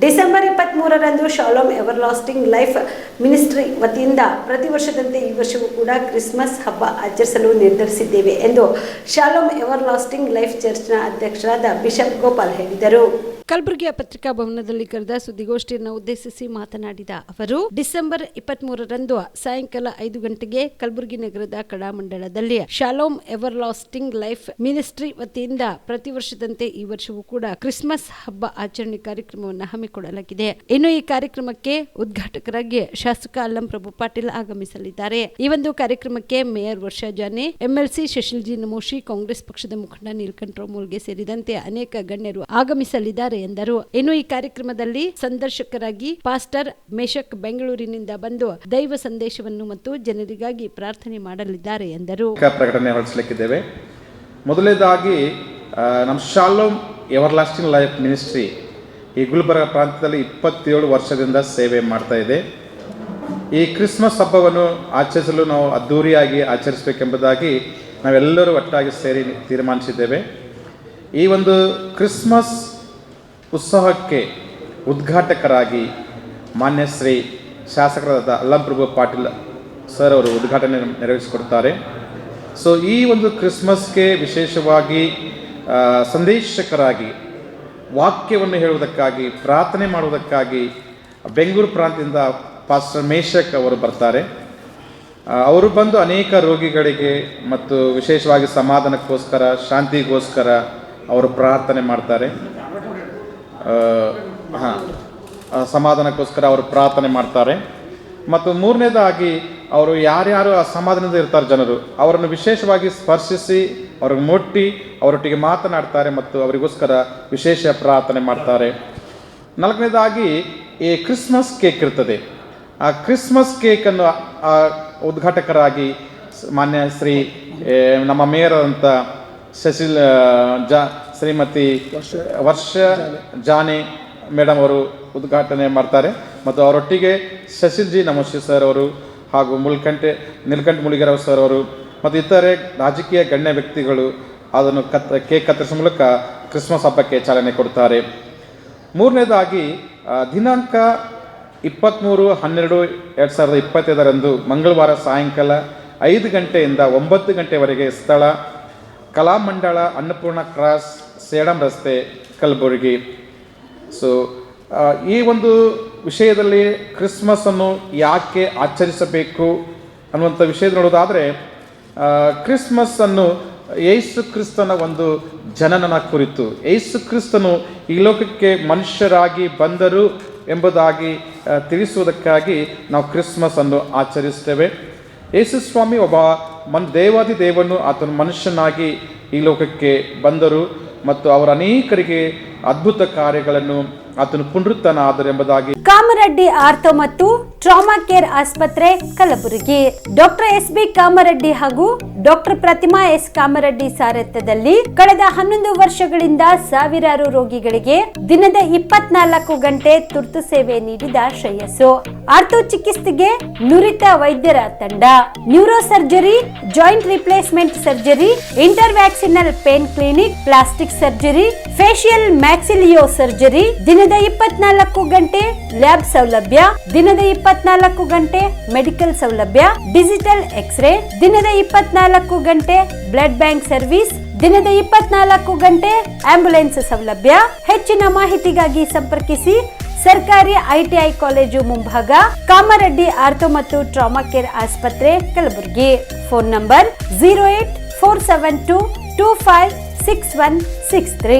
December 23ರಂದು Shalom everlasting life ministry ವತಿಯಿಂದ ಪ್ರತಿ ವರ್ಷದಂತೆ ಈ ವರ್ಷವೂ ಕೂಡ ಕ್ರಿಸ್ಮಸ್ ಹಬ್ಬ ಆಚರಿಸಲು ನಿರ್ಧರಿಸಿದ್ದೇವೆ ಎಂದು ಶಾಲೋಮ್ ಎವರ್ಲಾಸ್ಟಿಂಗ್ ಲೈಫ್ ಚರ್ಚ್ನ ಅಧ್ಯಕ್ಷರಾದ ಬಿಷಪ್ ಗೋಪಾಲ್ ಹೇಳಿದರು. ಕಲಬುರಗಿಯ ಪತ್ರಿಕಾ ಭವನದಲ್ಲಿ ಕರೆದ ಸುದ್ದಿಗೋಷ್ಠಿಯನ್ನು ಉದ್ದೇಶಿಸಿ ಮಾತನಾಡಿದ ಅವರು, ಡಿಸೆಂಬರ್ 23ರಂದು ಸಾಯಂಕಾಲ 5 ಗಂಟೆಗೆ ಕಲಬುರಗಿ ನಗರದ ಕಡಾಮಂಡಲದಲ್ಲಿ ಶಾಲೋಮ್ ಎವರ್ಲಾಸ್ಟಿಂಗ್ ಲೈಫ್ ಮಿನಿಸ್ಟ್ರಿ ವತಿಯಿಂದ ಪ್ರತಿ ವರ್ಷದಂತೆ ಈ ವರ್ಷವೂ ಕೂಡ ಕ್ರಿಸ್ಮಸ್ ಹಬ್ಬ ಆಚರಣೆ ಕಾರ್ಯಕ್ರಮವನ್ನು ಹಮ್ಮಿಕೊಳ್ಳಲಾಗಿದೆ. ಇನ್ನು ಈ ಕಾರ್ಯಕ್ರಮಕ್ಕೆ ಉದ್ಘಾಟಕರಾಗಿ ಶಾಸಕ ಅಲ್ಲಂ ಪ್ರಭು ಪಾಟೀಲ್ ಆಗಮಿಸಲಿದ್ದಾರೆ. ಈ ಒಂದು ಕಾರ್ಯಕ್ರಮಕ್ಕೆ ಮೇಯರ್ ವರ್ಷಾ ಜಾನೆ, ಎಂಎಲ್ಸಿ ಶಶಿಲ್ಜಿ ನಮೋಶಿ, ಕಾಂಗ್ರೆಸ್ ಪಕ್ಷದ ಮುಖಂಡ ನೀಲಕಂಠರಾವ್ ಮೂಲ್ಗೆ ಸೇರಿದಂತೆ ಅನೇಕ ಗಣ್ಯರು ಆಗಮಿಸಲಿದ್ದಾರೆ ಎಂದರು. ಇನ್ನು ಈ ಕಾರ್ಯಕ್ರಮದಲ್ಲಿ ಸಂದರ್ಶಕರಾಗಿ ಪಾಸ್ಟರ್ ಮೇಷಕ್ ಬೆಂಗಳೂರಿನಿಂದ ಬಂದು ದೈವ ಸಂದೇಶವನ್ನು ಮತ್ತು ಜನರಿಗಾಗಿ ಪ್ರಾರ್ಥನೆ ಮಾಡಲಿದ್ದಾರೆ ಎಂದರು. ಪ್ರಕಟಣೆ ಹೊರಡಿಸಲಿಕ್ಕಿದ್ದೇವೆ. ಮೊದಲನೇದಾಗಿ ನಮ್ಮ ಶಾಲೋಮ್ ಎವರ್ಲಾಸ್ಟಿಂಗ್ ಲೈಫ್ ಮಿನಿಸ್ಟ್ರಿ ಈ ಗುಲ್ಬರ್ಗ ಪ್ರಾಂತ್ಯದಲ್ಲಿ 27 ವರ್ಷದಿಂದ ಸೇವೆ ಮಾಡ್ತಾ ಇದೆ. ಈ ಕ್ರಿಸ್ಮಸ್ ಹಬ್ಬವನ್ನು ಆಚರಿಸಲು ನಾವು ಅದ್ದೂರಿಯಾಗಿ ಆಚರಿಸಬೇಕೆಂಬುದಾಗಿ ನಾವೆಲ್ಲರೂ ಒಟ್ಟಾಗಿ ಸೇರಿ ತೀರ್ಮಾನಿಸಿದ್ದೇವೆ. ಈ ಒಂದು ಕ್ರಿಸ್ಮಸ್ ಉತ್ಸವಕ್ಕೆ ಉದ್ಘಾಟಕರಾಗಿ ಮಾನ್ಯ ಶ್ರೀ ಶಾಸಕರಾದ ಅಲ್ಲಂ ಪ್ರಭು ಪಾಟೀಲ್ ಸರ್ ಅವರು ಉದ್ಘಾಟನೆ ನೆರವೇರಿಸಿಕೊಡ್ತಾರೆ. ಸೊ ಈ ಒಂದು ಕ್ರಿಸ್ಮಸ್ಗೆ ವಿಶೇಷವಾಗಿ ಸಂದೇಶಕರಾಗಿ ವಾಕ್ಯವನ್ನು ಹೇಳುವುದಕ್ಕಾಗಿ ಪ್ರಾರ್ಥನೆ ಮಾಡುವುದಕ್ಕಾಗಿ ಬೆಂಗಳೂರು ಪ್ರಾಂತ್ಯದಿಂದ ಪಾಸ್ಟರ್ ಮೇಷಕ್ ಅವರು ಬರ್ತಾರೆ. ಅವರು ಬಂದು ಅನೇಕ ರೋಗಿಗಳಿಗೆ ಮತ್ತು ವಿಶೇಷವಾಗಿ ಸಮಾಧಾನಕ್ಕೋಸ್ಕರ, ಶಾಂತಿಗೋಸ್ಕರ ಅವರು ಪ್ರಾರ್ಥನೆ ಮಾಡ್ತಾರೆ. ಸಮಾಧಾನಕ್ಕೋಸ್ಕರ ಅವರು ಪ್ರಾರ್ಥನೆ ಮಾಡ್ತಾರೆ. ಮತ್ತು ಮೂರನೇದಾಗಿ ಅವರು ಯಾರ್ಯಾರು ಅಸಮಾಧಾನದಿಂದ ಇರ್ತಾರೆ ಜನರು, ಅವರನ್ನು ವಿಶೇಷವಾಗಿ ಸ್ಪರ್ಶಿಸಿ ಅವ್ರಿಗೆ ಮುಟ್ಟಿ ಅವರೊಟ್ಟಿಗೆ ಮಾತನಾಡ್ತಾರೆ ಮತ್ತು ಅವರಿಗೋಸ್ಕರ ವಿಶೇಷ ಪ್ರಾರ್ಥನೆ ಮಾಡ್ತಾರೆ. ನಾಲ್ಕನೇದಾಗಿ ಈ ಕ್ರಿಸ್ಮಸ್ ಕೇಕ್ ಇರ್ತದೆ. ಆ ಕ್ರಿಸ್ಮಸ್ ಕೇಕನ್ನು ಉದ್ಘಾಟಕರಾಗಿ ಮಾನ್ಯ ಶ್ರೀ ನಮ್ಮ ಮೇಯರ್ ಅಂತ ಶ್ರೀಮತಿ ವರ್ಷಾ ಜಾನೆ ಮೇಡಮ್ ಅವರು ಉದ್ಘಾಟನೆ ಮಾಡ್ತಾರೆ. ಮತ್ತು ಅವರೊಟ್ಟಿಗೆ ಶಶಿಲ್ಜಿ ನಮೋಶಿ ಸರ್ ಅವರು ಹಾಗೂ ನೀಲಕಂಠ ಮೂಲಿಗೆರಾವ್ ಸರ್ ಅವರು ಮತ್ತು ಇತರೆ ರಾಜಕೀಯ ಗಣ್ಯ ವ್ಯಕ್ತಿಗಳು ಅದನ್ನು ಕೇಕ್ ಕತ್ತರಿಸುವ ಮೂಲಕ ಕ್ರಿಸ್ಮಸ್ ಹಬ್ಬಕ್ಕೆ ಚಾಲನೆ ಕೊಡ್ತಾರೆ. ಮೂರನೇದಾಗಿ ದಿನಾಂಕ 23/12/2025 ಮಂಗಳವಾರ ಸಾಯಂಕಾಲ 5 ಗಂಟೆಯಿಂದ 9 ಗಂಟೆವರೆಗೆ ಸ್ಥಳ ಕಲಾಮಂಡಳ, ಅನ್ನಪೂರ್ಣ ಕ್ರಾಸ್, ಸೇಡಂ ರಸ್ತೆ, ಕಲಬುರಗಿ. ಸೊ ಈ ಒಂದು ವಿಷಯದಲ್ಲಿ ಕ್ರಿಸ್ಮಸ್ಸನ್ನು ಯಾಕೆ ಆಚರಿಸಬೇಕು ಅನ್ನುವಂಥ ವಿಷಯ ನೋಡೋದಾದರೆ, ಕ್ರಿಸ್ಮಸ್ಸನ್ನು ಯೇಸು ಕ್ರಿಸ್ತನ ಒಂದು ಜನನನ ಕುರಿತು, ಯೇಸು ಕ್ರಿಸ್ತನು ಈ ಲೋಕಕ್ಕೆ ಮನುಷ್ಯರಾಗಿ ಬಂದರು ಎಂಬುದಾಗಿ ತಿಳಿಸುವುದಕ್ಕಾಗಿ ನಾವು ಕ್ರಿಸ್ಮಸ್ಸನ್ನು ಆಚರಿಸ್ತೇವೆ. ಯೇಸು ಸ್ವಾಮಿ ಒಬ್ಬ ದೇವಾದಿ ದೇವನು, ಆತನು ಮನುಷ್ಯನಾಗಿ ಈ ಲೋಕಕ್ಕೆ ಬಂದರು ಮತ್ತು ಅವರ ಅನೇಕರಿಗೆ ಅದ್ಭುತ ಕಾರ್ಯಗಳನ್ನು ಆತನು ಪುನರುತ್ಥಾನ ಆದರು ಎಂಬುದಾಗಿ. ಕಾಮರೆಡ್ಡಿ ಆರ್ಥೋ ಮತ್ತು ಟ್ರಾಮಾ ಕೇರ್ ಆಸ್ಪತ್ರೆ ಕಲಬುರಗಿ ಡಾಕ್ಟರ್ ಎಸ್.ಬಿ. ಕಾಮರೆಡ್ಡಿ ಹಾಗೂ ಡಾಕ್ಟರ್ ಪ್ರತಿಮಾ ಎಸ್. ಕಾಮರೆಡ್ಡಿ ಸಾರಥ್ಯದಲ್ಲಿ ಕಳೆದ 11 ವರ್ಷಗಳಿಂದ ಸಾವಿರಾರು ರೋಗಿಗಳಿಗೆ ದಿನದ 24 ಗಂಟೆ ತುರ್ತು ಸೇವೆ ನೀಡಿದ ಶ್ರೇಯಸ್ಸು. ಆರ್ಥೋ ಚಿಕಿತ್ಸೆಗೆ ನುರಿತ ವೈದ್ಯರ ತಂಡ, neuro surgery, joint replacement surgery, interventional pain clinic, plastic surgery, facial maxillo surgery, ದಿನದ 24 ಗಂಟೆ ಲ್ಯಾಬ್ ಸೌಲಭ್ಯ, ದಿನದ 24 ಗಂಟೆ ಮೆಡಿಕಲ್ ಸೌಲಭ್ಯ, ಡಿಜಿಟಲ್ ಎಕ್ಸ್ರೇ, ದಿನದ 24 ಗಂಟೆ ಬ್ಲಡ್ ಬ್ಯಾಂಕ್ ಸರ್ವಿಸ್, ದಿನದ 24 ಗಂಟೆ ಆಂಬ್ಯುಲೆನ್ಸ್ ಸೌಲಭ್ಯ. ಹೆಚ್ಚಿನ ಮಾಹಿತಿಗಾಗಿ ಸಂಪರ್ಕಿಸಿ ಸರ್ಕಾರಿ ಐಟಿಐ ಕಾಲೇಜು ಮುಂಭಾಗ, ಕಾಮರೆಡ್ಡಿ ಆರ್ಥೋ ಮತ್ತು ಟ್ರಾಮಾ ಕೇರ್ ಆಸ್ಪತ್ರೆ ಕಲಬುರಗಿ. Phone number 084722566163.